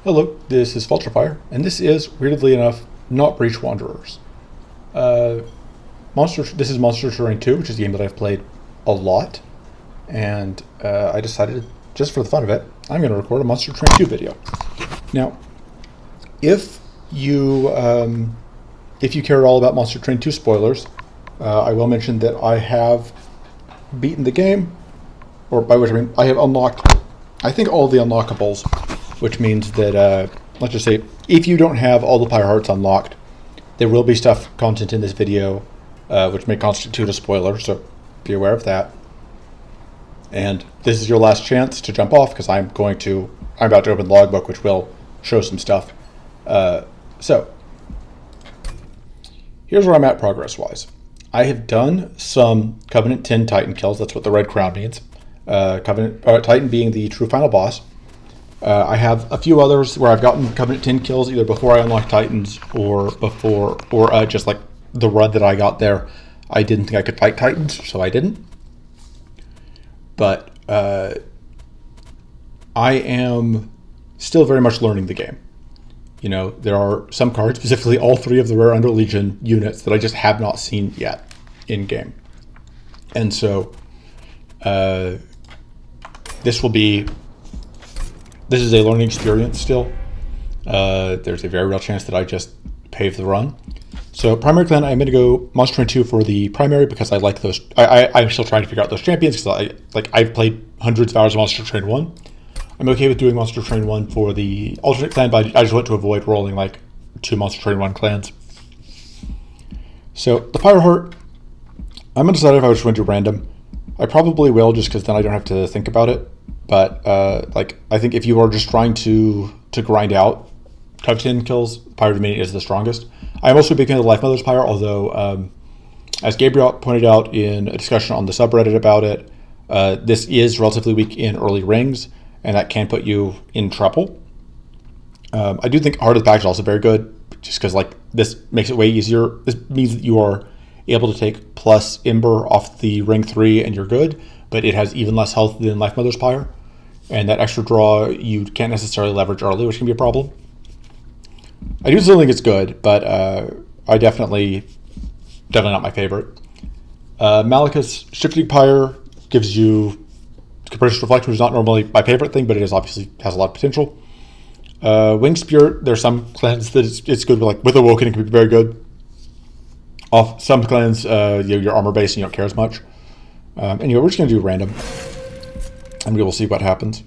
Hello, this is Vulturefire, and this is, weirdly enough, not Breach Wanderers. This is Monster Terrain 2, which is a game that I've played a lot, and I decided, just for the fun of it, I'm going to record a Monster Terrain 2 video. Now, if you care at all about Monster Terrain 2 spoilers, I will mention that I have beaten the game, or by which I mean I have unlocked, I think, all the unlockables, which means that, let's just say, if you don't have all the Pyre Hearts unlocked, there will be content in this video, which may constitute a spoiler, so be aware of that. And this is your last chance to jump off, because I'm about to open the logbook, which will show some stuff. So, here's where I'm at progress-wise. I have done some Covenant 10 Titan kills, that's what the red crown means. Titan being the true final boss. I have a few others where I've gotten Covenant 10 kills either before I unlocked Titans or just like the run that I got there. I didn't think I could fight Titans, so I didn't. But I am still very much learning the game. You know, there are some cards, specifically all three of the Rare Under Legion units, that I just have not seen yet in game. And so this is a learning experience still. There's a very real chance that I just pave the run. So primary clan, I'm going to go Monster Train 2 for the primary because I like those. I'm still trying to figure out those champions because I've played hundreds of hours of Monster Train 1. I'm okay with doing Monster Train 1 for the alternate clan, but I just want to avoid rolling like 2 Monster Train 1 clans. So the Pyre Heart, I'm undecided if I just want to do random. I probably will just because then I don't have to think about it. But I think if you are just trying to grind out Cov 10 kills, Pyre Dominion is the strongest. I am also a big fan of the Life Mother's Pyre, although as Gabriel pointed out in a discussion on the subreddit about it, this is relatively weak in early rings, and that can put you in trouble. I do think Heart of the Pack is also very good, just because this makes it way easier. This means that you are able to take plus Ember off the ring 3 and you're good, but it has even less health than Life Mother's Pyre. And that extra draw you can't necessarily leverage early, which can be a problem. I do still think it's good, but I definitely not my favorite. Malika's Shifting Pyre gives you Capricious Reflection, which is not normally my favorite thing, but it obviously has a lot of potential. Winged Spirit, there's some clans that it's good with Awoken, it can be very good. Off some clans, your armor base and you don't care as much. Anyway, we're just going to do random. And we will see what happens.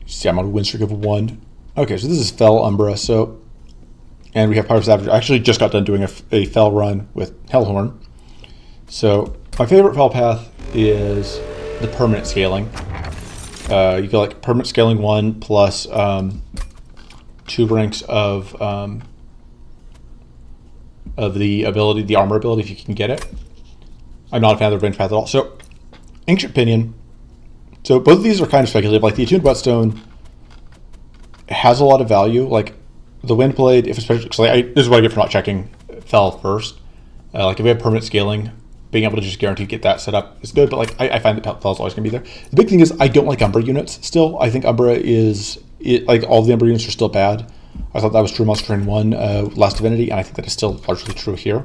See, I'm on a win streak of 1. Okay, so this is Fell Umbra. And we have Pyre Savage. I actually just got done doing a Fell run with Hellhorn. So my favorite Fell path is the permanent scaling. You go permanent scaling 1 plus 2 ranks of the ability, the armor ability, if you can get it. I'm not a fan of the revenge path at all. So Ancient Pinion. So both of these are kind of speculative. The Attuned Whetstone has a lot of value. The Windblade, if especially because this is what I get for not checking Fell first. If we have permanent scaling, being able to just guarantee get that set up is good. But I find that Fell's always gonna be there. The big thing is I don't like Umbra units. Still, I think Umbra all the Umbra units are still bad. I thought that was true in Monster Train 1, Last Divinity, and I think that is still largely true here.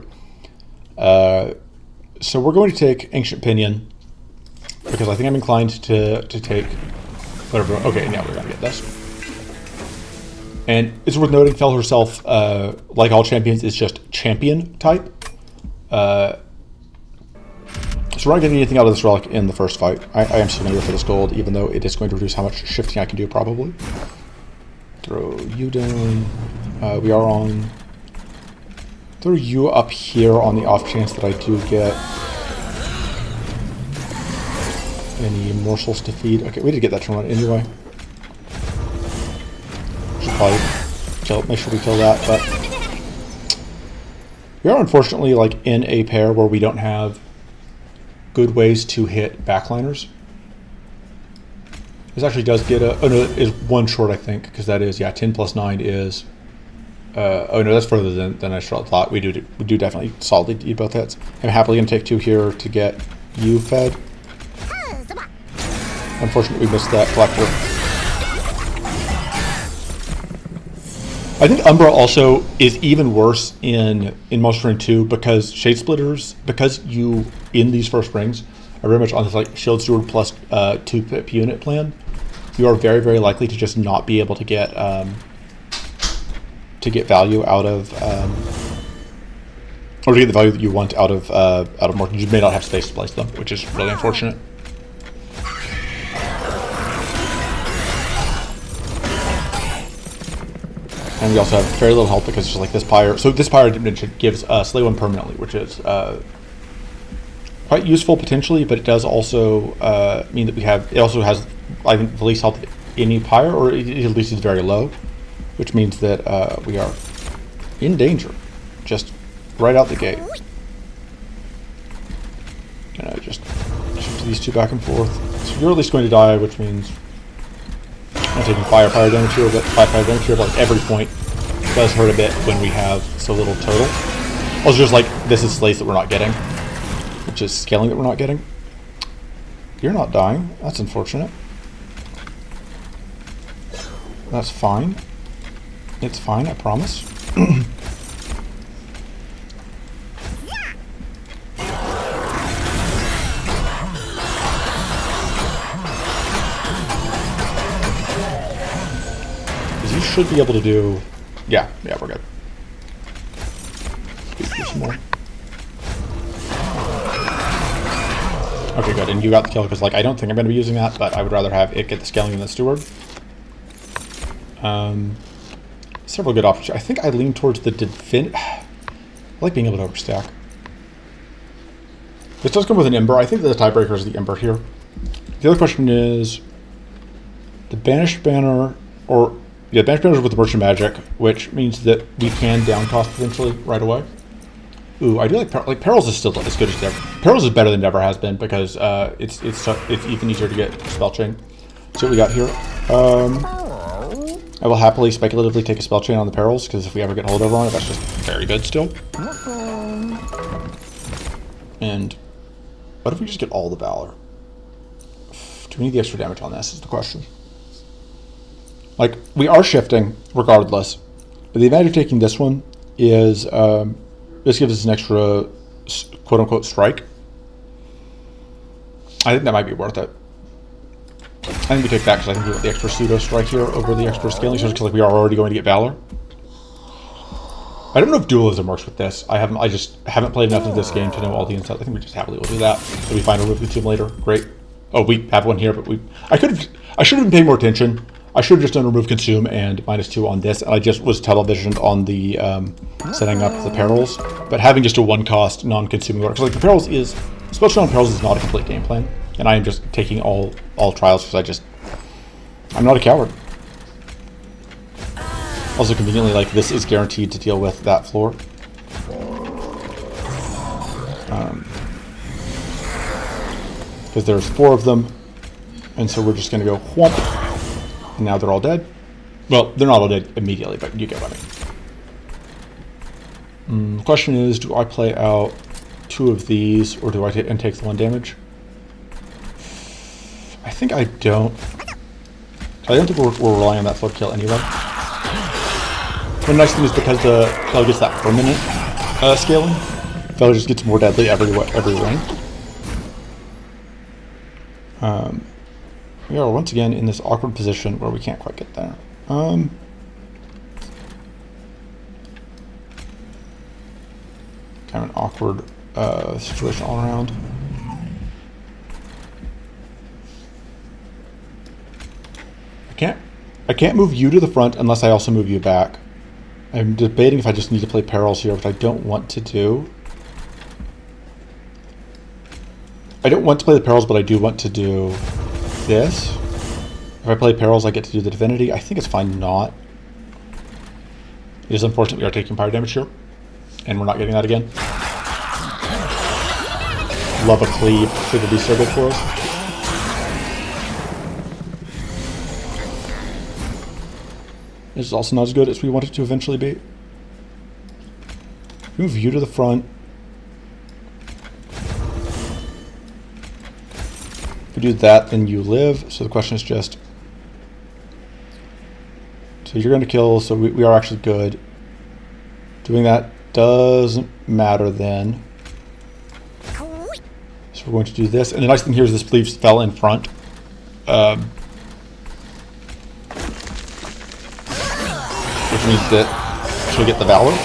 So we're going to take Ancient Pinion because I think I'm inclined to take whatever. Okay, now we're going to get this. And it's worth noting, Fell herself, like all champions, is just champion type. So we're not getting anything out of this relic in the first fight. I am still going to go for this gold, even though it is going to reduce how much shifting I can do, probably. Throw you down. We are on. Throw you up here on the off chance that I do get any morsels to feed. Okay, we did get that turn on anyway. Should probably make sure we kill that, but we are unfortunately in a pair where we don't have good ways to hit backliners. This actually does get it is 1 short, I think, because that is 10 plus 9 is oh no, that's further than I thought. We do definitely solidly eat both hits. I'm happily going to take 2 here to get you fed. Unfortunately, we missed that collector. I think Umbra also is even worse in Monster Ring 2 because Shade Splitters, because you, in these first rings, are very much on this like Shield Steward plus 2 pip unit plan, you are very, very likely to just not be able to get value out of, or to get the value that you want out of more. You may not have space to place them, which is really unfortunate. And we also have very little health because it's just like this pyre. So this pyre dimension gives Slay 1 permanently, which is quite useful potentially, but it does also mean that it also has, I think, the least health of any pyre, or at least it's very low, which means that we are in danger, just right out the gate. Just shift these two back and forth. So you're at least going to die, which means I'm taking fire damage here, but fire damage here, like every point does hurt a bit when we have so little total. Also, just like this is slates that we're not getting, which is scaling that we're not getting. You're not dying. That's unfortunate. That's fine. It's fine, I promise. You should be able to do... Yeah, we're good. Do some more. Okay, good. And you got the kill because, like, I don't think I'm going to be using that, but I would rather have it get the scaling than the steward. Several good options. I think I lean towards the I like being able to overstack. This does come with an Ember. I think that the tiebreaker is the Ember here. The other question is the Banished Banner, or... Yeah, Banished Banner is with the Merchant Magic, which means that we can down cost potentially right away. Ooh, I do like Perils is still as good as ever. Perils is better than it ever has been because it's even easier to get Spell Chain. So what we got here. I will happily speculatively take a Spell Chain on the Perils because if we ever get holdover on it, that's just very good still. And what if we just get all the Valor? Do we need the extra damage on this is the question. Like, we are shifting regardless, but the advantage of taking this one is this gives us an extra quote-unquote strike. I think that might be worth it. I think we take that because I think we want the extra pseudo strike here over the extra scaling, just because like, we are already going to get Valor. I don't know if dualism works with this. I just haven't played enough of this game to know all the insights. I think we just happily will do that. So we find a remove consume later. Great. Oh, we have one here, but I should have been paying more attention. I should have just done remove consume and -2 on this. I just was televisioned on the setting up the Perils, but having just a 1-cost non-consuming work. So like the Perils is, especially on Perils, is not a complete game plan, and I am just taking all trials because I'm not a coward. Also conveniently, like this is guaranteed to deal with that floor. Because there's 4 of them, and so we're just going to go whomp. And now they're all dead. Well, they're not all dead immediately, but you get what I mean. The question is, do I play out 2 of these, or do I take the 1 damage? I think I don't. I don't think we're relying on that floor kill anyway. The nice thing is because the Fel gets that permanent scaling, Fel just gets more deadly every ring. We are once again in this awkward position where we can't quite get there. Kind of an awkward situation all around. I can't move you to the front unless I also move you back. I'm debating if I just need to play Perils here, which I don't want to do. I don't want to play the Perils, but I do want to do this. If I play Perils, I get to do the Divinity. I think it's fine not. It is unfortunate we are taking fire damage here, and we're not getting that again. Love a cleave. Should be so good for us. This is also not as good as we want it to eventually be. Move you to the front. If we do that, then you live. So the question is just, So you're going to kill, so we are actually good. Doing that doesn't matter then. So we're going to do this. And the nice thing here is this leaves Fel in front. Which means that she'll get the Valor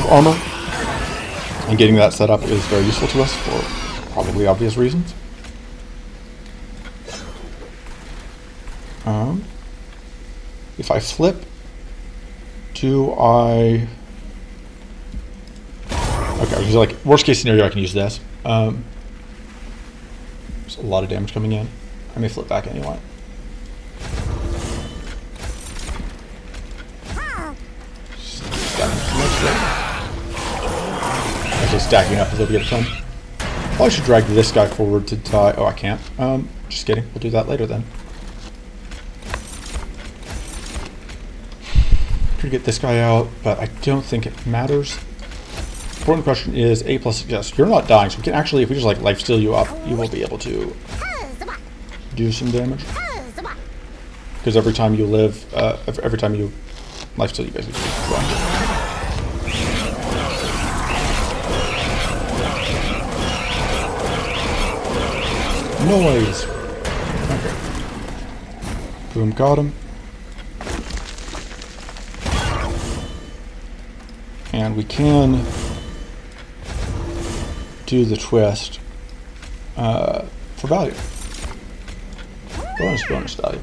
armor. And getting that set up is very useful to us for probably obvious reasons. If I flip, do I... Okay, so like worst case scenario, I can use this. There's a lot of damage coming in. I may flip back anyway. Okay, stacking up a little bit of time. Probably should drag this guy forward to die. Oh, I can't. Just kidding. We'll do that later then. Try to get this guy out, but I don't think it matters. Important question is A plus. Yes, you're not dying, so we can actually, if we just like lifesteal you up, you will be able to do some damage. Because every time you live, every time you lifesteal, you basically run. Noise. Okay. Boom, got him. And we can do the twist for value. Bonus value. Okay.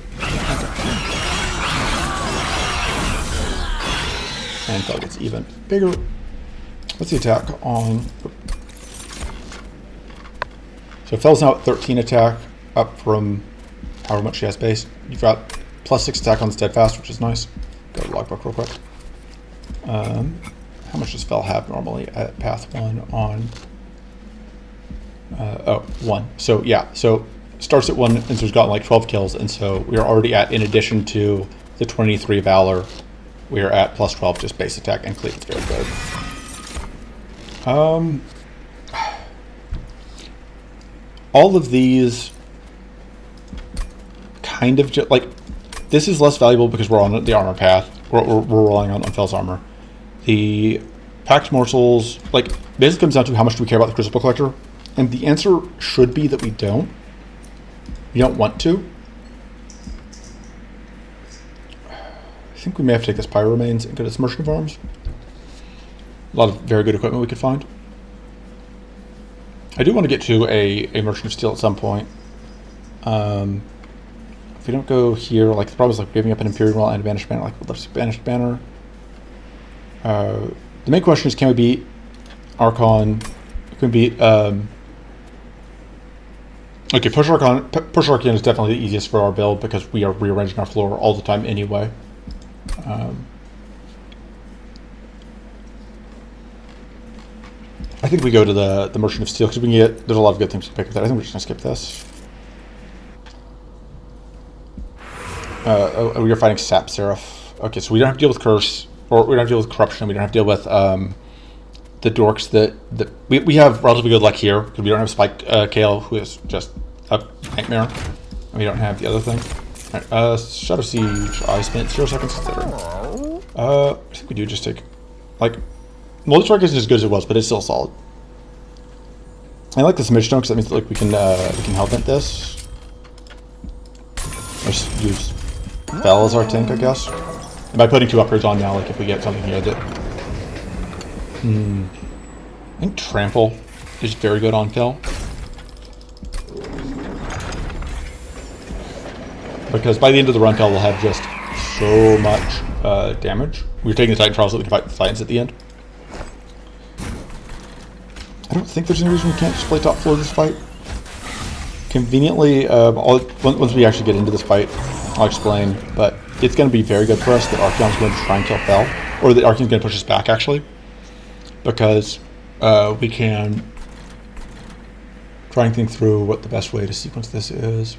And Fel gets even bigger. What's the attack on? So Fel's now at 13 attack, up from however much she has base. You've got +6 attack on Steadfast, which is nice. Go to logbook real quick. How much does Fel have normally at path 1 on... 1. So yeah, so starts at 1 and so he's gotten like 12 kills, and so we are already at, in addition to the 23 Valor, we are at +12 just base attack and cleave. It's very good. All of these kind of just like, this is less valuable because we're on the armor path. We're relying on Fel's armor. The packed morsels, like, basically comes down to how much do we care about the Crucible Collector, and the answer should be that we don't. We don't want to. I think we may have to take this Pyro Remains and go to this Merchant of Arms. A lot of very good equipment we could find. I do want to get to a Merchant of Steel at some point. If we don't go here, like, the problem is like giving up an Imperial Roll and a Banished Banner. Like, we'd love to see Banished Banner. The main question is, can we beat Archon? Can we beat... Okay, push Archon is definitely the easiest for our build because we are rearranging our floor all the time anyway. I think we go to the Merchant of Steel because we can get... There's a lot of good things to pick with that. I think we're just going to skip this. We are fighting Sap Seraph. Okay, so we don't have to deal with Curse, or we don't have to deal with Corruption. We don't have to deal with the dorks that we have relatively good luck here because we don't have Spike Kale, who is just a nightmare, and we don't have the other thing. All right, Shadow Siege. I spent 0 seconds considering. I think we do just take, like, well, the strike isn't as good as it was, but it's still solid. I like the Smidge Stone because that means that, like, we can Hellvent this. Let's use Fel as our tank, I guess. And by putting 2 upgrades on now, like, if we get something here that... I think Trample is very good on Fel. Because by the end of the run, Fel will have just so much damage. We're taking the Titan Trials so we can fight the Titans at the end. I don't think there's any reason we can't just play top floor this fight. Conveniently, once we actually get into this fight, I'll explain, but it's going to be very good for us that Archeon's going to try and kill Fel, or that Archeon's going to push us back, actually, because we can try and think through what the best way to sequence this is.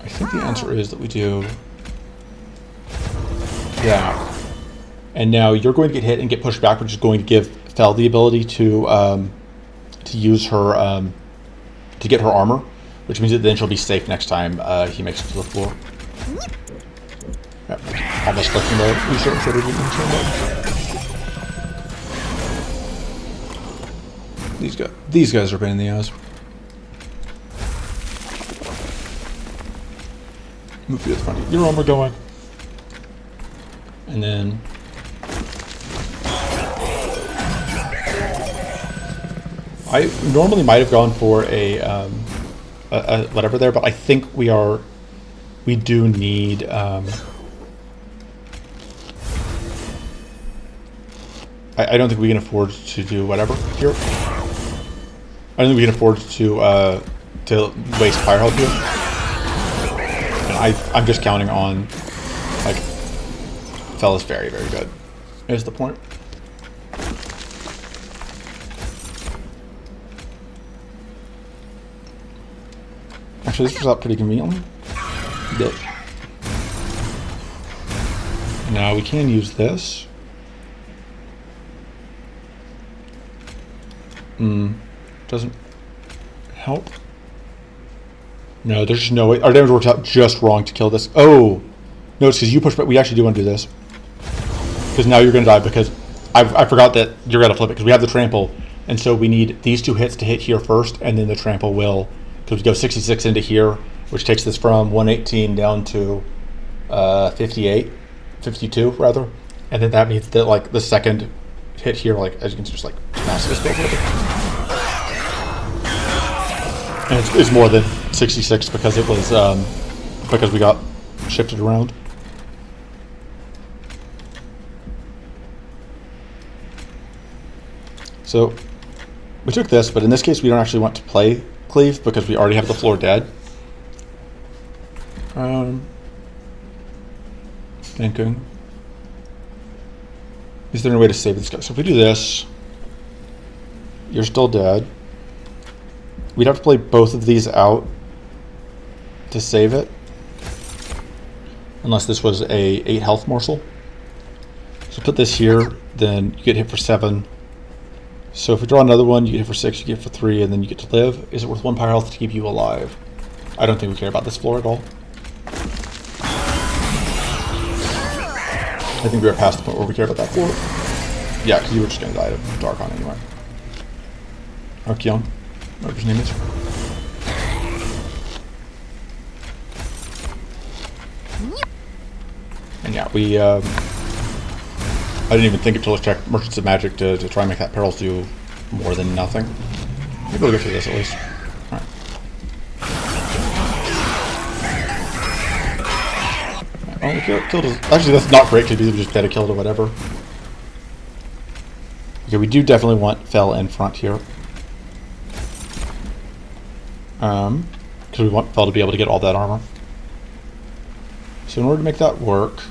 I think the answer is that we do that. And now you're going to get hit and get pushed back, which is going to give Fel the ability to use her to get her armor, which means that then she'll be safe next time he makes it to the floor. Yep. Almost clicking the restart instead of the return button. These guys are a pain in the ass. Move to the front. Your armor going. And then I normally might have gone for a whatever there, but I think we do need I don't think we can afford to do whatever here. I don't think we can afford to waste fire health here. And I'm just counting on, like, Fel is very, very good, is the point. Actually, this was out pretty conveniently. Yep. Now we can use this. Doesn't help. No, there's just no way. Our damage works out just wrong to kill this. Oh! No, it's because you push back. We actually do want to do this. Because now you're going to die because I forgot that you're going to flip it because we have the trample. And so we need these two hits to hit here first, and then the trample will, because we go 66 into here, which takes this from 118 down to 52 rather. And then that means that, like, the second hit here, like, as you can see, just like massive spell flip it. And it's more than 66 because it was because we got shifted around. So we took this, but in this case we don't actually want to play cleave because we already have the floor dead. Thinking, is there any way to save this guy? So if we do this, you're still dead. We'd have to play both of these out to save it, unless this was a 8 health morsel. So put this here, then you get hit for 7. So if we draw another one, you get hit for 6, you get hit for 3, and then you get to live. Is it worth 1 power health to keep you alive? I don't think we care about this floor at all. I think we were past the point where we care about that floor. Yeah, because you were just going to die to Darkon anyway. Archeon, whatever his name is. And yeah, we, I didn't even think until I checked Merchants of Magic to try and make that Perils do more than nothing. Maybe we'll go through this at least. Alright. Oh, we killed his, actually that's not great because we just dead a kill or whatever. Okay, we do definitely want Fel in front here. Because we want Fel to be able to get all that armor. So in order to make that work,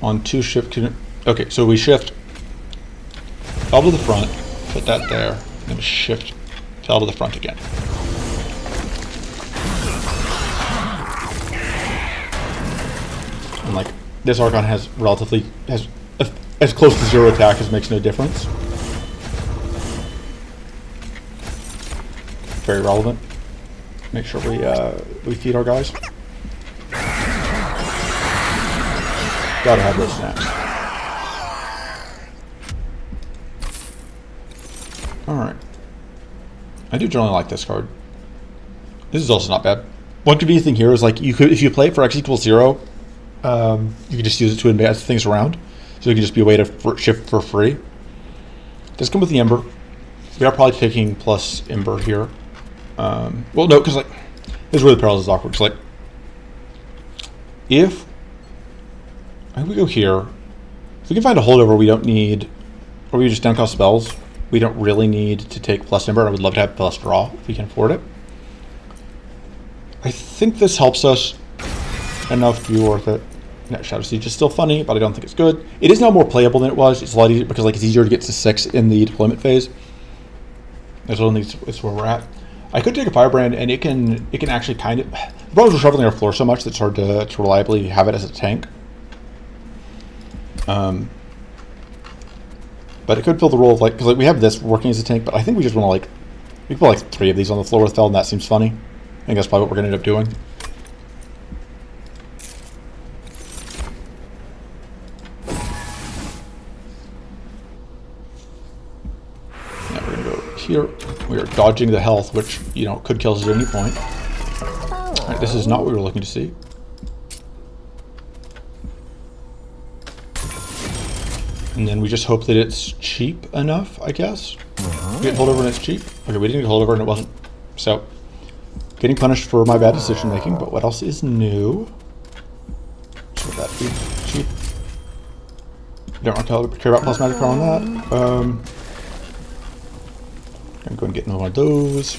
on 2 shift, okay, so we shift Fel to the front, put that there, then we shift Fel to the front again. And like, this Archon has relatively, has as close to 0 attack as makes no difference. Very relevant. Make sure we feed our guys. Gotta have those snacks. Alright. I do generally like this card. This is also not bad. One convenient thing here is like you could, if you play it for x equals 0, you can just use it to advance things around. So it can just be a way to shift for free. It does come with the Ember. We are probably taking plus Ember here. Well, no, because like this is where the Perils is awkward. Because like, if I think we go here, if we can find a holdover, we don't need, or we just downcost spells. We don't really need to take plus Ember. I would love to have plus draw if we can afford it. I think this helps us enough to be worth it. Shadow Siege is still funny, but I don't think it's good. It is now more playable than it was. It's a lot easier because like it's easier to get to 6 in the deployment phase. That's what I think it's where we're at. I could take a Firebrand and it can actually kind of. The problem is we're shoveling our floor so much that it's hard to reliably have it as a tank. But it could fill the role of like, because like we have this working as a tank, but I think we just want to like, We could put like 3 of these on the floor with Fel, and that seems funny. I think that's probably what we're going to end up doing. Now we're going to go here. We are dodging the health, which, you know, could kill us at any point. Alright, this is not what we were looking to see. And then we just hope that it's cheap enough, I guess. We get holdover and it's cheap. Okay, we didn't get holdover and it wasn't. So, getting punished for my bad decision making, but what else is new? Should that be cheap? Don't want to care about plus magic power on that. I'm gonna go and get another one of those.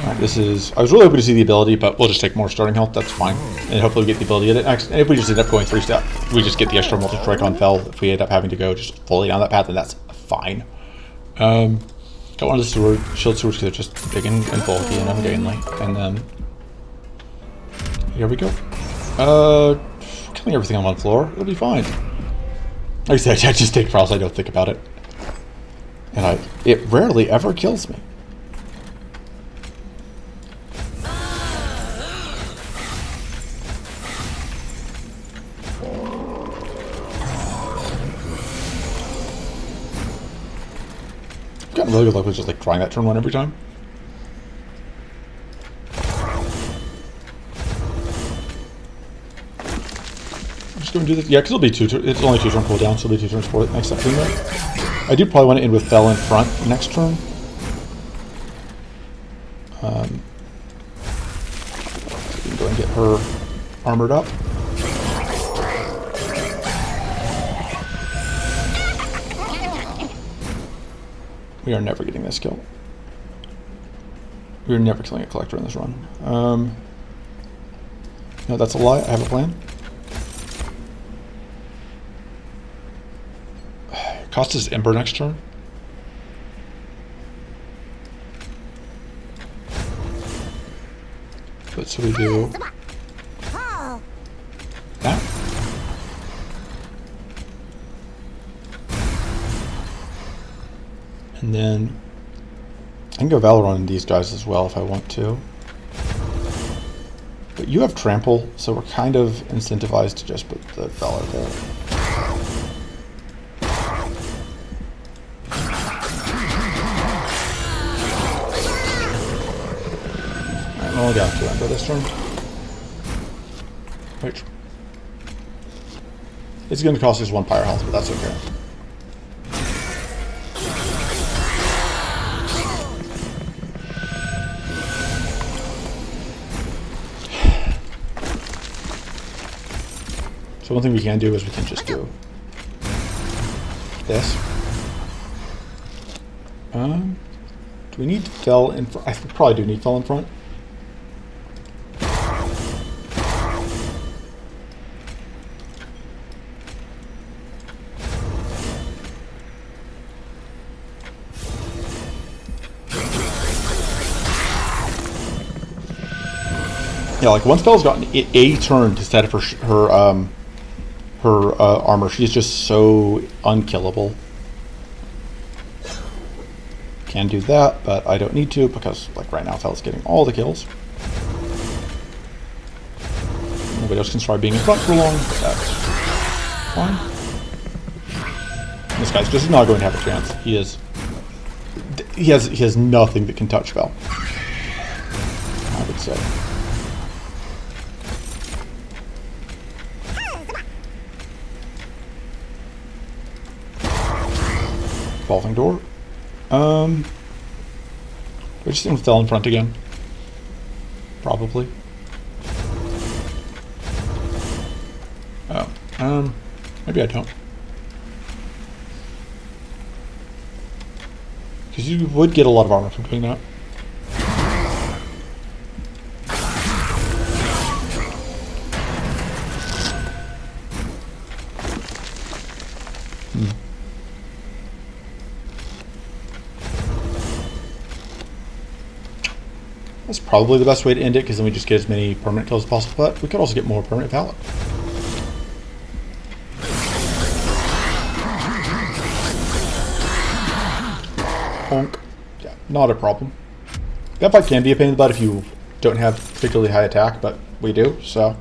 Alright, this is... I was really hoping to see the ability, but we'll just take more starting health, that's fine. And hopefully we get the ability at it next. And if we just end up going 3-step, we just get the extra multi-strike on Fel. If we end up having to go just fully down that path, then that's fine. Got one of the shield swords because they're just big and bulky and ungainly. And then... here we go. Killing everything on one floor. It'll be fine. Like I said, I just take prowls, I don't think about it. And it rarely ever kills me. Gotten really good luck with just like trying that turn 1 every time. I'm just going to do this. Yeah, because it'll be it's only 2 turn cooldown, so it'll be 2 turns for it next turn. I do probably want to end with Fel in front next turn. We can go and get her armored up. We are never getting this kill. We are never killing a collector in this run. No, that's a lie. I have a plan. Cost us Ember next turn. But so we do that. And then I can go Valor on these guys as well if I want to. But you have Trample, so we're kind of incentivized to just put the Valor there. Alright, we're only down to Ember this turn. Right. It's going to cost us 1 Pyre health, but that's okay. So one thing we can do is we can just do this. Do we need Fel in front? I probably do need Fel in front. Yeah, like once Fel's gotten a turn to set up her armor, she's just so unkillable. Can do that, but I don't need to because, like, right now Fel's getting all the kills. Nobody else can try being in front for long. That's fine. This guy's just not going to have a chance. He has nothing that can touch Fel, I would say. Revolving door. We just think Fel in front again. Probably. Oh. Maybe I don't. Because you would get a lot of armor from doing that. That's probably the best way to end it, because then we just get as many permanent kills as possible, but we could also get more permanent valor. Honk. not a problem. That fight can be a pain in the butt if you don't have particularly high attack, but we do, so.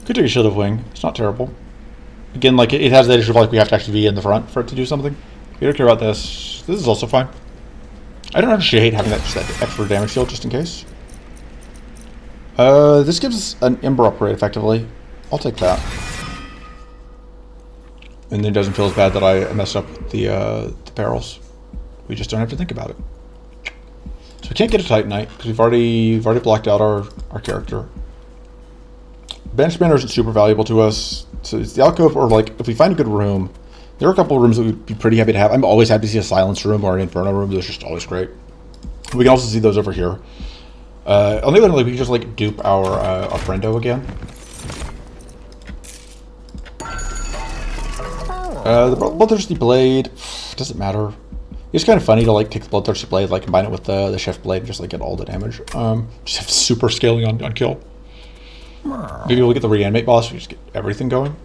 Could take a Shield of Wing. It's not terrible. Again, like, it has that issue of, like, we have to actually be in the front for it to do something. We don't care about this. This is also fine. I don't actually hate having that extra damage shield just in case. This gives us an Ember upgrade, effectively. I'll take that. And then it doesn't feel as bad that I messed up the barrels. We just don't have to think about it. So we can't get a Titanite because we've already blocked out our character. Bench banner isn't super valuable to us. So it's the alcove, or like if we find a good room, there are a couple of rooms that we'd be pretty happy to have. I'm always happy to see a silence room or an inferno room. Those are just always great. We can also see those over here. On the other hand, like, we can just like dupe our friendo again. The Bloodthirsty Blade doesn't matter. It's kind of funny to like take the Bloodthirsty Blade, like combine it with the Chef Blade, and just like get all the damage. Just have super scaling on kill. Maybe we'll get the Reanimate boss. We just get everything going.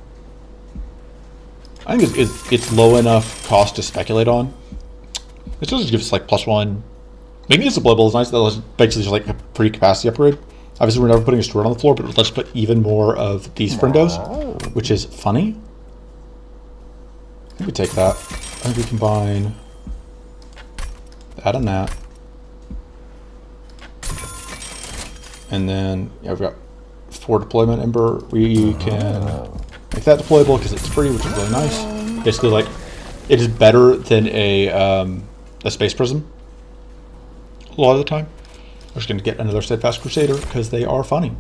I think it's low enough cost to speculate on. It still just gives us like +1. Maybe it's a Blood Bowl is nice. That was basically just like a free capacity upgrade. Obviously, we're never putting a steward on the floor, but let's put even more of these friendos, which is funny. I think we take that. I think we combine that and that. And then, yeah, we've got 4 deployment Ember. We can make that deployable because it's free, which is really nice. Basically, like, it is better than a Space Prism a lot of the time. We're just going to get another Steadfast Crusader because they are funny.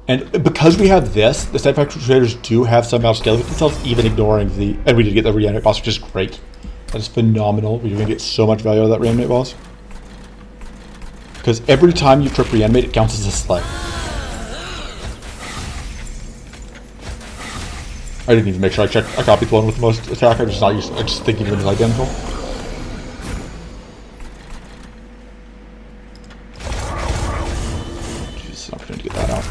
And because we have this, the Steadfast Crusaders do have some amount of scale with themselves, even ignoring the... And we did get the Reanimate boss, which is great. That is phenomenal. We're going to get so much value out of that Reanimate boss. Because every time you trip Reanimate, it counts as a slay. I didn't even make sure I checked. I copied the one with the most attack. I just think of them as identical. Jeez, an opportunity to get that out.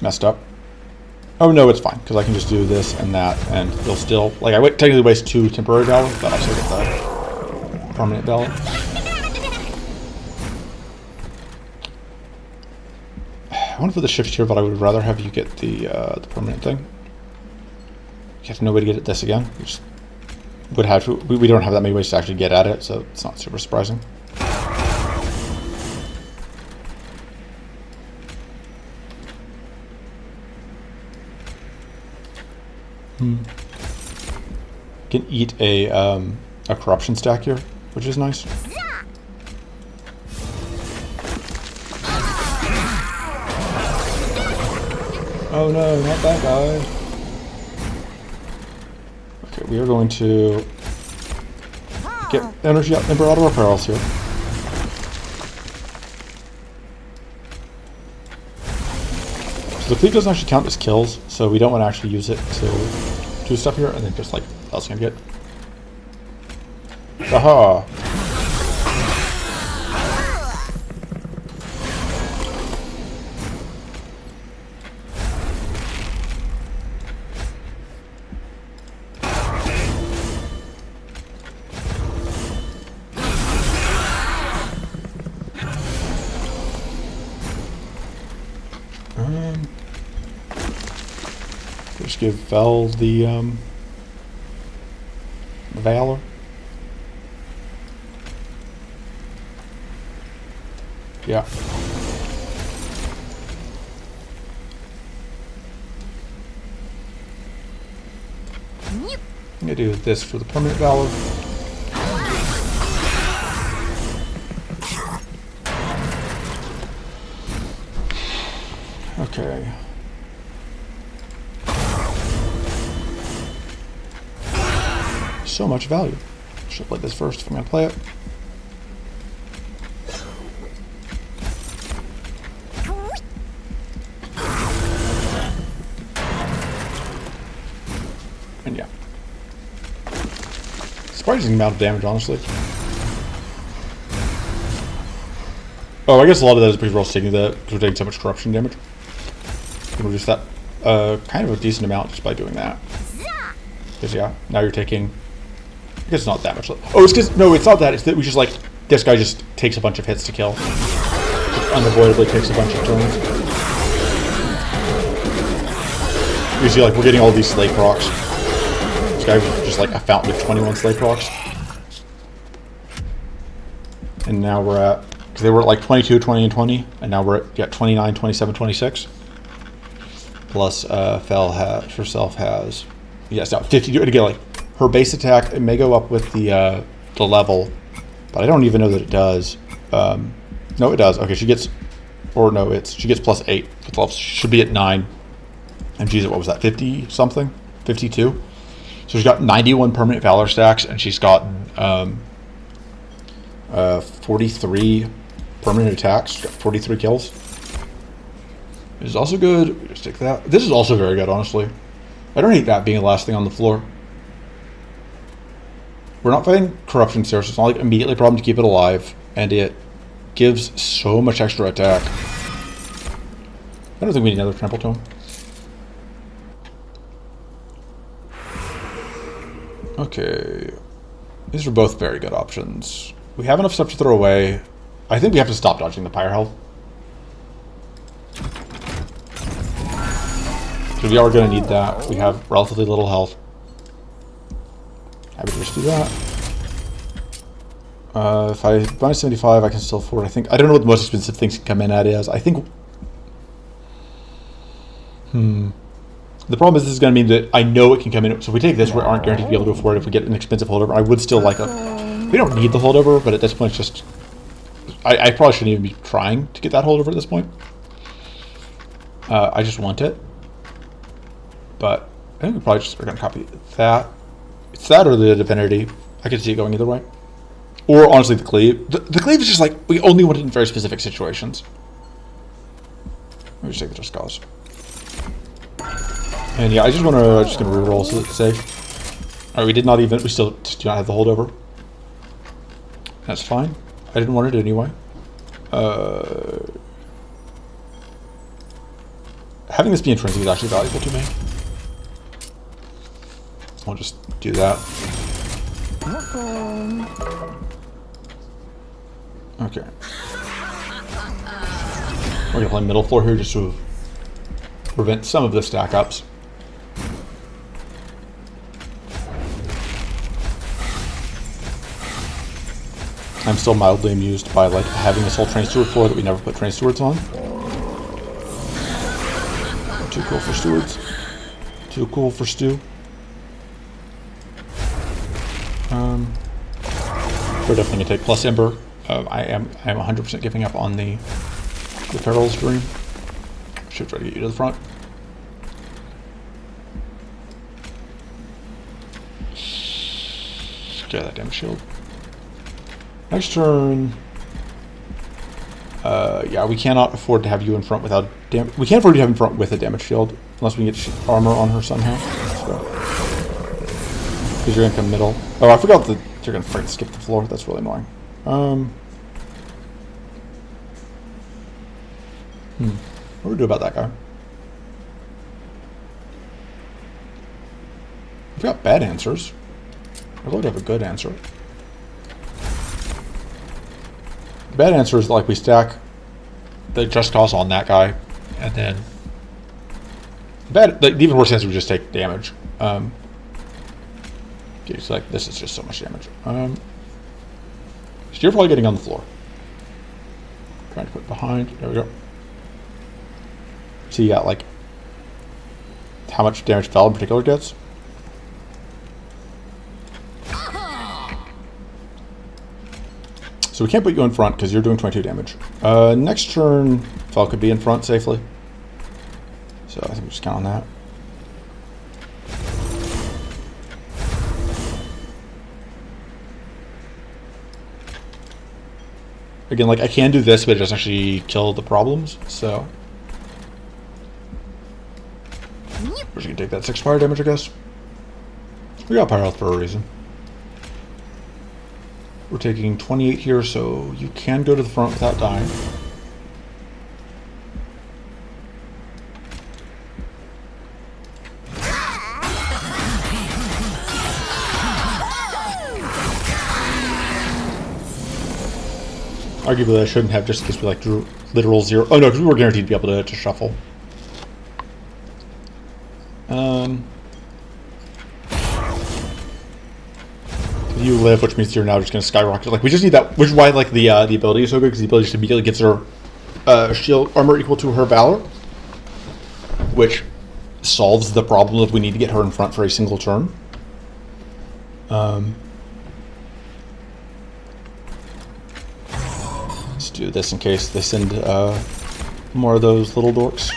Messed up. Oh no, it's fine, because I can just do this and that, and they'll still... Like, I would technically waste 2 temporary valor, but I still get the permanent valor. I wonder for the shift here, but I would rather have you get the permanent thing. You have no way to get at this again. We just would have to... We don't have that many ways to actually get at it, so it's not super surprising. Can eat a corruption stack here, which is nice. Oh no, not that guy. Okay, we are going to get energy out and out of our perils here. So the cleave doesn't actually count as kills, so we don't want to actually use it to do stuff here, and then just like, what else can I get? Aha! Just give Vel the Valor. Yeah. I'm gonna do this for the permanent Valor. Okay. So much value. Should play this first if I'm gonna play it. And yeah. Surprising amount of damage, honestly. Oh, I guess a lot of that is because we're all taking because we're taking so much corruption damage. We'll reduce that kind of a decent amount just by doing that. Because yeah, now you're taking. I guess it's not that much. Oh, it's because no, it's not that. It's that we just like this guy just takes a bunch of hits to kill. It unavoidably takes a bunch of turns. You see, like we're getting all these slay procs. This guy was just like a fountain of 21 slay procs. And now we're at, because they were at like 22, 20, and 20, and now we're at 29, 27, 26. Plus, Fel herself has, yes, now 50. Again, like her base attack, it may go up with the level, but I don't even know that it does. No, it does. Okay, she gets, or no, she gets plus 8 with levels. She should be at 9. And she's at, what was that, 50 something? 52? So she's got 91 permanent valor stacks, and she's gotten 43 permanent attacks. She's got 43 kills. This is also good. We just take that. This is also very good, honestly. I don't hate that being the last thing on the floor. We're not fighting corruption here, so it's not like immediately a problem to keep it alive, and it gives so much extra attack. I don't think we need another trample tome. Okay, these are both very good options. We have enough stuff to throw away. I think we have to stop dodging the pyre health. So we are going to need that. We have relatively little health. Happy to just do that. If I minus 75, I can still afford. I don't know what the most expensive things can come in at is. I think. The problem is this is going to mean that I know it can come in. So if we take this, we aren't guaranteed to be able to afford it if we get an expensive holdover. I would still like a. We don't need the holdover, but at this point, it's just. I probably shouldn't even be trying to get that holdover at this point. I just want it. But I think we probably just are going to copy that. It's that or the divinity. I could see it going either way. Or honestly, the cleave. The cleave is just like we only want it in very specific situations. Let me just take the just cause. And yeah, I just want to just gonna reroll so it's safe. Alright, we did not even. We still just do not have the holdover. That's fine. I didn't want it anyway. Having this be intrinsic is actually valuable to me. I'll just do that. Okay. We're gonna play middle floor here just to prevent some of the stack ups. I'm still mildly amused by like having this whole train steward floor that we never put train stewards on. Too cool for stewards. Too cool for stew. We're definitely gonna take plus Ember. I am 100% giving up on the Peril's Dream. Should try to get you to the front. Okay, that damage shield. Next turn. Yeah, we cannot afford to have you in front without damage. We can't afford to have in front with a damage shield unless we can get armor on her somehow. Because you're gonna come middle. Oh, I forgot that you're gonna freaking skip the floor. That's really annoying. What do we do about that guy? We've got bad answers. I'd love to have a good answer. The bad answer is like we stack the just cause on that guy, and then the even worse answer would just take damage. It's like this is just so much damage. So you're probably getting on the floor. Trying to put it behind. There we go. So you got like how much damage Fel in particular gets. So we can't put you in front because you're doing 22 damage. Next turn, Fel could be in front safely. So I think we just count on that. Again, like I can do this, but it doesn't actually kill the problems. So we're just gonna take that 6 fire damage, I guess. We got Pyre Health for a reason. We're taking 28 here, so you can go to the front without dying. Arguably, I shouldn't have, just in case we like drew literal zero. Oh no, because we were guaranteed to be able to shuffle. You live, which means you're now just going to skyrocket. Like, we just need that, which is why like the ability is so good, because the ability just immediately gets her shield armor equal to her valor, which solves the problem if we need to get her in front for a single turn. Let's do this in case they send more of those little dorks.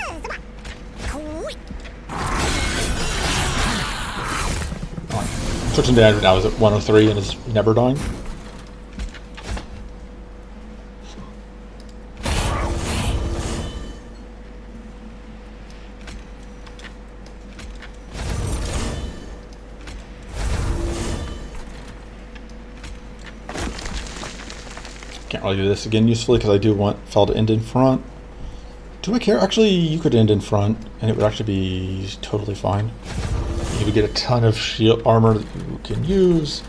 Switching damage now is at 103 and is never dying. Can't really do this again usefully because I do want Fel to end in front. Do I care? Actually, you could end in front and it would actually be totally fine. You would get a ton of shield armor that you can use.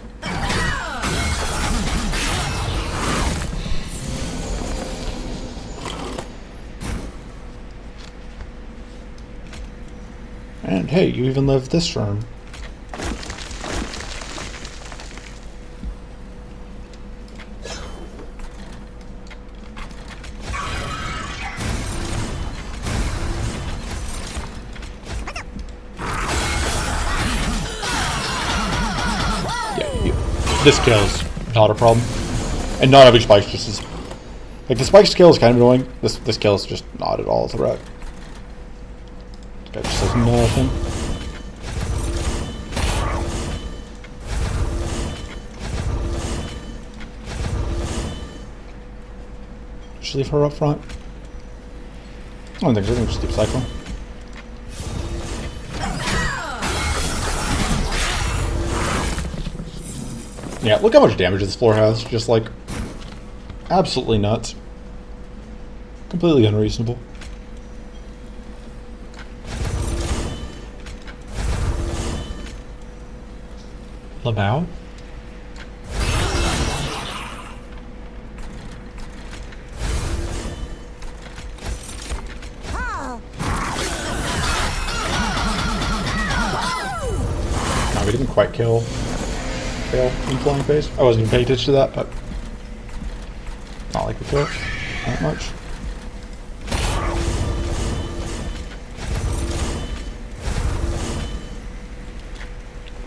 And hey, you even lived this turn. This kills not a problem, and not every spike just is like the spike skill is kind of annoying. This kill is just not at all a threat. This guy just does nothing. Just leave her up front. I don't think so. I think just keep cycling. Yeah, look how much damage this floor has. Just like absolutely nuts. Completely unreasonable. Lamau? No, we didn't quite kill. Fail in flying phase. I wasn't even paying attention to that, but not like we could that much.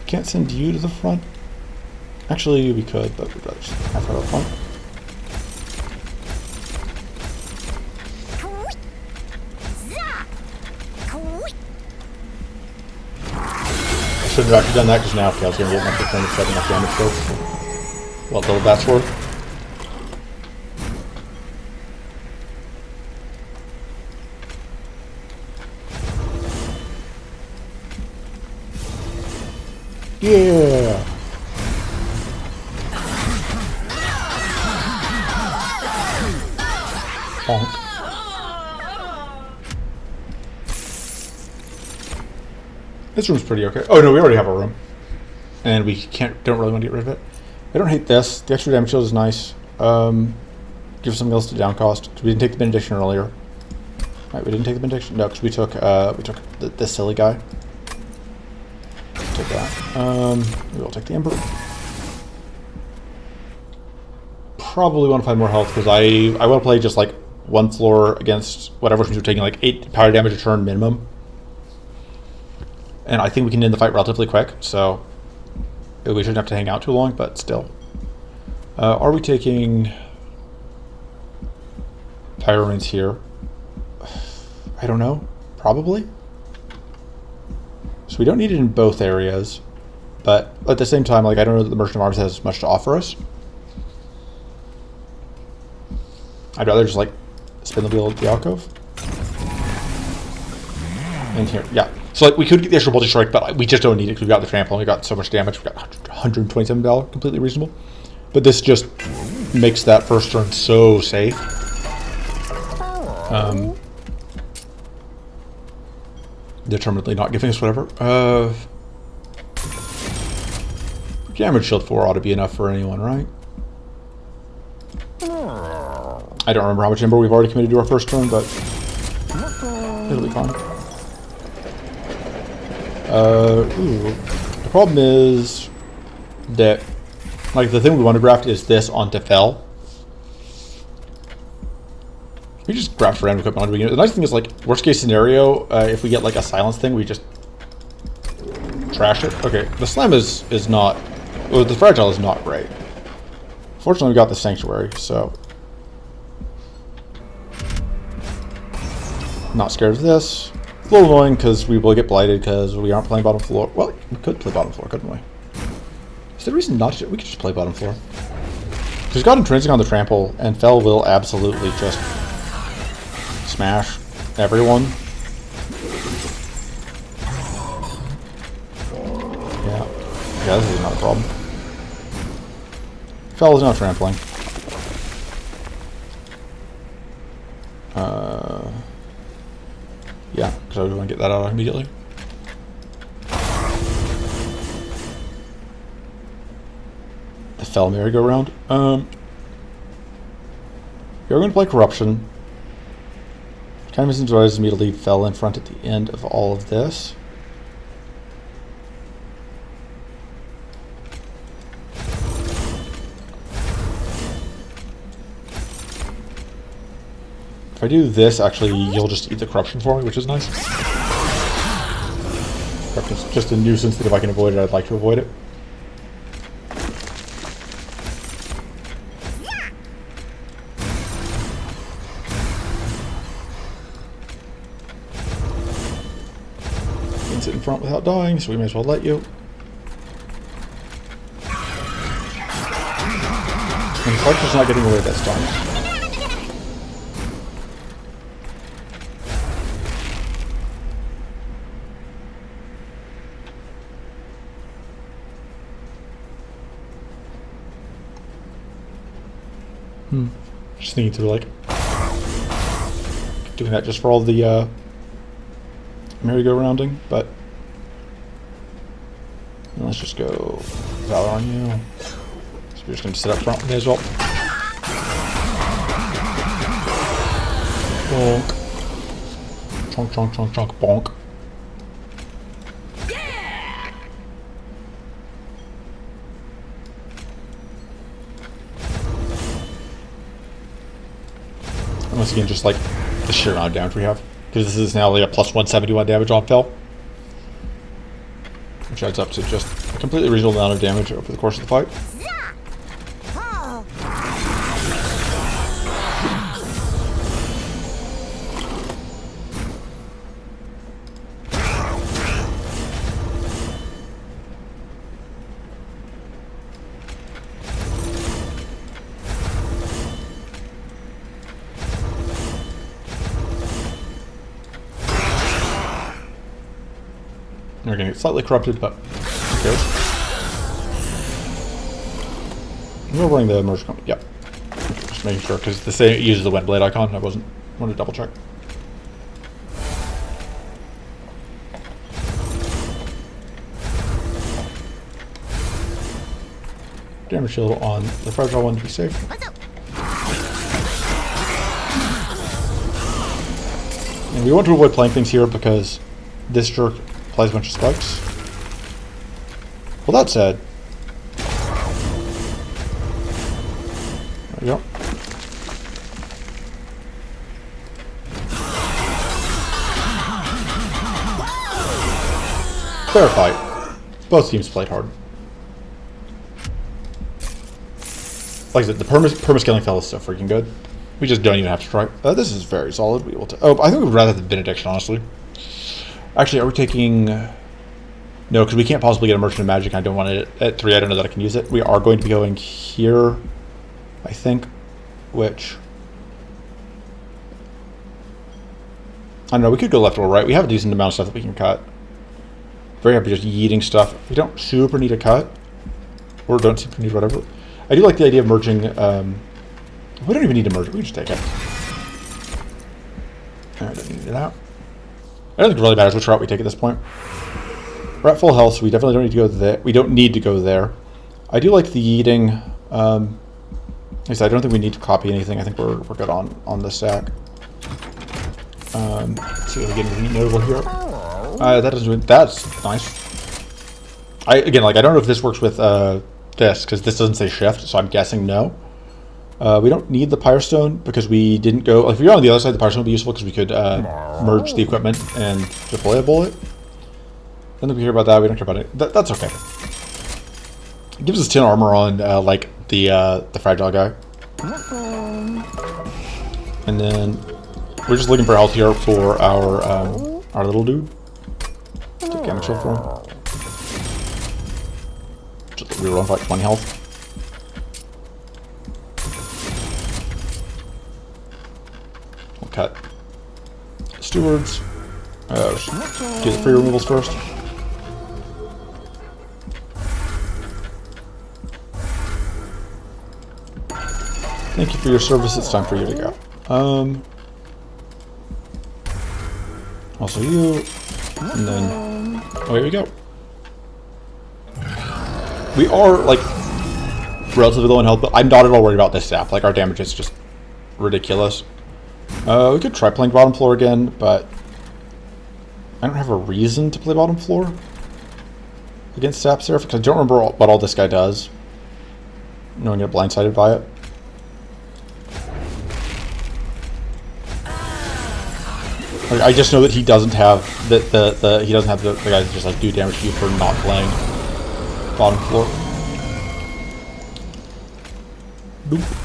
Can't send you to the front. Actually, we could, but we'd rather just have her up front. I should have actually done that because now Kale's going to get an extra turn of setting up damage first. What little that's worth. Yeah! Bonk. This room's pretty okay. Oh no, we already have a room. And we don't really want to get rid of it. I don't hate this. The extra damage shield is nice. Give something else to down cost. We didn't take the benediction earlier. Right, we didn't take the benediction? No, because we took this silly guy. Take that. We will take the Emperor. Probably want to find more health because I want to play just like one floor against whatever, since we're taking like 8 power damage a turn minimum. And I think we can end the fight relatively quick, so we shouldn't have to hang out too long, but still. Are we taking Pyroman's here? I don't know. Probably. So we don't need it in both areas, but at the same time, like I don't know that the Merchant of Arms has much to offer us. I'd rather just like spin the wheel at the alcove. And here, yeah. So like we could get the extra Bolting Strike, but we just don't need it because we got the trample and we got so much damage. We got $127, completely reasonable. But this just makes that first turn so safe. Determinedly not giving us whatever. Damage shield 4 ought to be enough for anyone, right? I don't remember how much Ember we've already committed to our first turn, but it'll be fine. The problem is that, like, the thing we want to graft is this onto Fel. We just graft random equipment onto beginning. The nice thing is, like, worst case scenario, if we get like a silence thing, we just trash it. Okay, the slam is not, well, the fragile is not great. Fortunately, we got the sanctuary, so not scared of this. It's a little annoying because we will get blighted because we aren't playing bottom floor. Well, we could play bottom floor, couldn't we? Is there a reason not to? We could just play bottom floor. Because we've got intrinsic on the trample, and Fel will absolutely just smash everyone. Yeah, this is not a problem. Fel is not trampling. Yeah, because I would want to get that out immediately. The Fel merry-go-round. We're going to play Corruption. Kind of incentivizes me to leave Fel in front at the end of all of this. If I do this, actually, you'll just eat the Corruption for me, which is nice. Corruption's just a nuisance that if I can avoid it, I'd like to avoid it. You can sit in front without dying, so we may as well let you. And Corruption's not getting away this time. Just thinking through, like, doing that just for all the merry-go-rounding, but let's just go Valor on you. So we're just going to sit up front with me as well. Bonk. Chonk, chonk, chonk, chonk, bonk. Once again, just like the sheer amount of damage we have. Because this is now like a plus 171 damage on Fel. Which adds up to just a completely reasonable amount of damage over the course of the fight. We're going to get slightly corrupted, but who cares? We're running the merge company. Yep. Just making sure, because this uses the Windblade icon. I wanted to double check. Damage shield on the fragile one to be safe. And we want to avoid playing things here because this jerk applies a bunch of spikes. Well, that said, there we go. Fair fight. Both teams played hard. Like I said, the perma-scaling Fel is so freaking good. We just don't even have to try. This is very solid. We will. I think we'd rather have the Benediction, honestly. Actually, are we taking... No, because we can't possibly get a Merchant of Magic. I don't want it at 3. I don't know that I can use it. We are going to be going here, I think, which... I don't know, we could go left or right. We have a decent amount of stuff that we can cut. Very happy just yeeting stuff. We don't super need a cut. Or don't super need whatever. I do like the idea of merging... we don't even need to merge it. We can just take it. I don't need that. I don't think it really matters which route we take at this point. We're at full health, so we definitely don't need to go there. We don't need to go there. I do like the yeeting. Like I said, I don't think we need to copy anything. I think we're good on this stack. Let's see if we get anything notable here. That doesn't do it. That's nice. Again, like I don't know if this works with this because this doesn't say shift, so I'm guessing no. We don't need the Pyrestone because we didn't go. Like, if we were on the other side, the Pyrestone would be useful because we could merge the equipment and deploy a bullet. I don't think we hear about that. We don't care about it. That's okay. It gives us 10 armor on like the fragile guy, and then we're just looking for health here for our little dude. Take damage shield for him. Just reroll for like 20 health. We'll cut stewards. Do the free removals first. Thank you for your service. It's time for you to go. Also you, and then away we go. We are like relatively low in health, but I'm not at all worried about this sap. Like our damage is just ridiculous. We could try playing bottom floor again, but I don't have a reason to play bottom floor against Sap Seraph because I don't remember what all this guy does. No one get blindsided by it. Like, I just know that he doesn't have the guys that just like do damage to you for not playing bottom floor. Boop.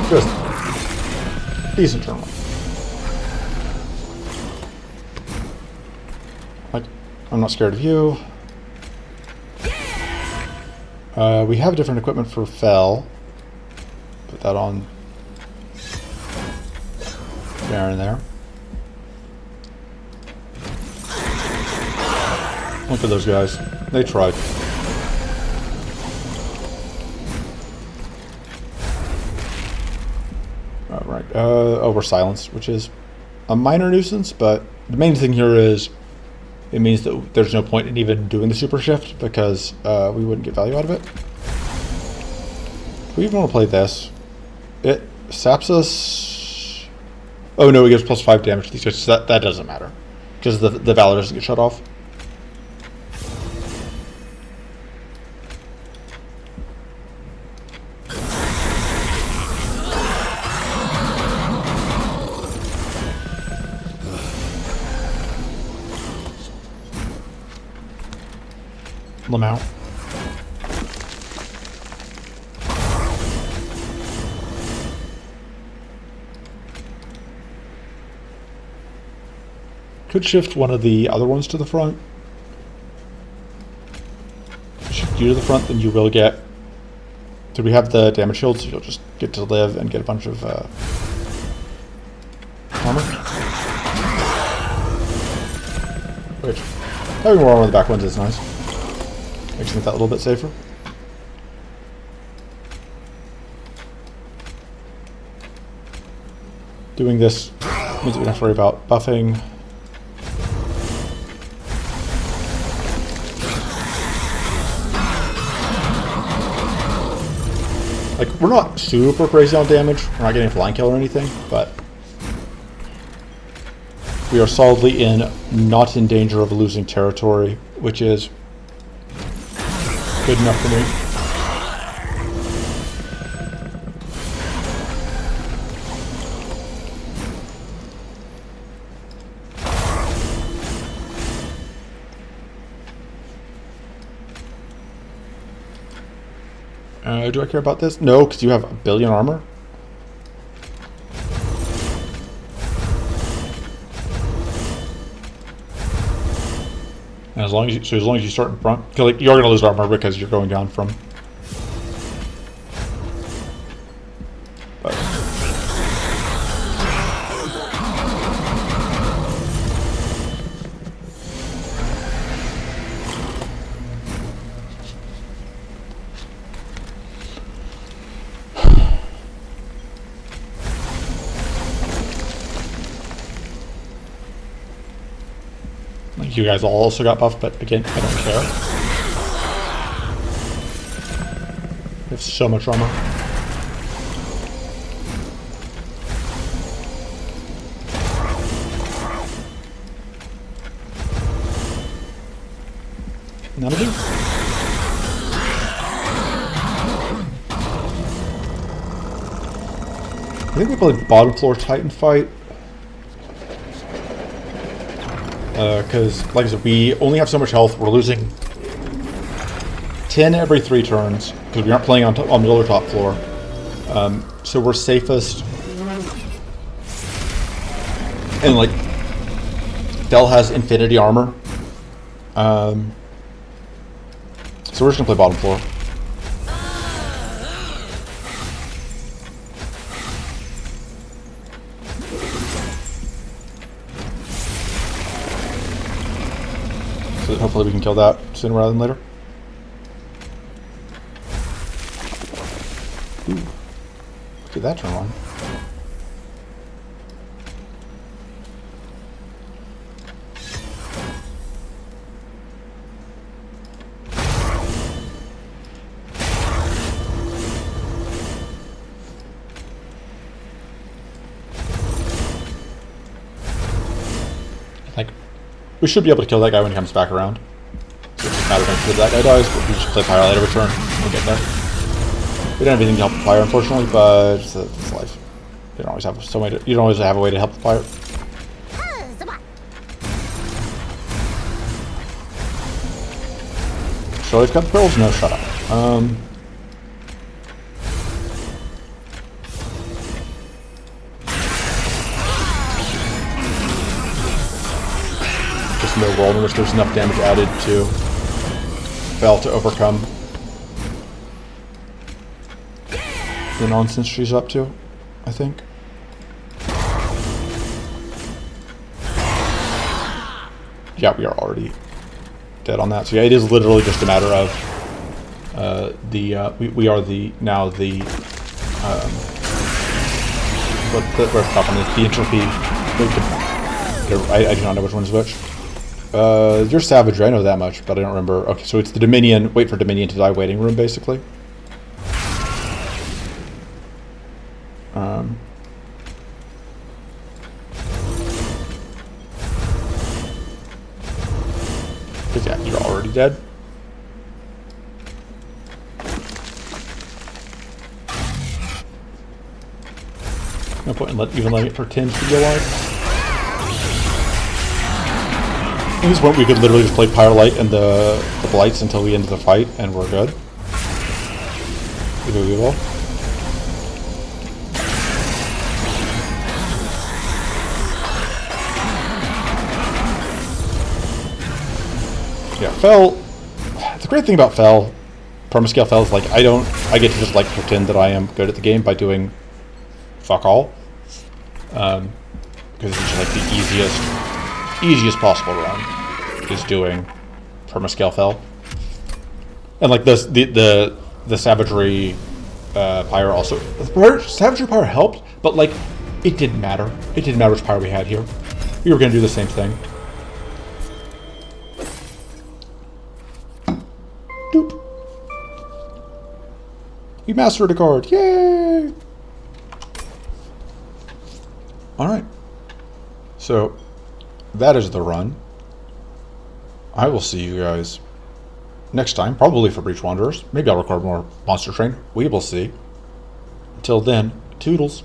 Good. Decent turn. Like, I'm not scared of you. We have different equipment for Fel. Put that on there and there. Look at those guys. They tried. Right. Oh, we're silenced, which is a minor nuisance, but the main thing here is it means that there's no point in even doing the super shift because we wouldn't get value out of it. Do we even want to play this? It saps us. Oh no, it gives +5 damage to these guys, so that doesn't matter because the Valor doesn't get shut off. Lamau. Could shift one of the other ones to the front. Shift you to the front, then you will get. Do we have the damage shield? So you'll just get to live and get a bunch of armor. Which having more armor on the back ones is nice. Makes me that a little bit safer. Doing this means that we don't have to worry about buffing. Like, we're not super crazy on damage. We're not getting flying kill or anything, but we are solidly not in danger of losing territory, which is good enough for me. Do I care about this? No, because you have 1 billion armor. And as long as you start in front, because like, you're going to lose armor because you're going down from. But you guys all also got buffed, but again, I don't care. We have so much armor. None of you? I think we played bottom floor Titan fight. Because, like I said, we only have so much health. We're losing 10 every 3 turns because we aren't playing on the lower top floor. So we're safest. And like, Fel has infinity armor. So we're just gonna play bottom floor. So hopefully we can kill that sooner rather than later. Ooh. Look at that turn on. Like, we should be able to kill that guy when he comes back around. So it doesn't matter if that guy dies, but we just play Fire Light every turn. We'll get there. We don't have anything to help the fire, unfortunately, but it's life. You don't always have you don't always have a way to help the fire. So he's got the pearls? No, shut up. Just no world in which there's enough damage added to Fel to overcome the nonsense she's up to, I think. Yeah, we are already dead on that. So yeah, it is literally just a matter of we are now the where's top on this? The entropy. I do not know which one is which. You're Savagery, I know that much, but I don't remember. Okay, so it's the Dominion. Wait for Dominion to die waiting room, basically. Because yeah, you're already dead. No point in even letting it pretend to be alive. At this point, we could literally just play Firelight and the Blights until we end the fight, and we're good. We will. Yeah, Fel. The great thing about Fel, permascale Fel, is like I get to just like pretend that I am good at the game by doing fuck all, because it's just like the easiest possible run is doing permascale Fel, and like the Savagery Pyre also. The Savagery Pyre helped, but like it didn't matter. It didn't matter which Pyre we had here. We were gonna do the same thing. Doop. We mastered a card. Yay! Alright. So, that is the run. I will see you guys next time, probably for Breach Wanderers. Maybe I'll record more Monster Train. We will see. Until then, toodles.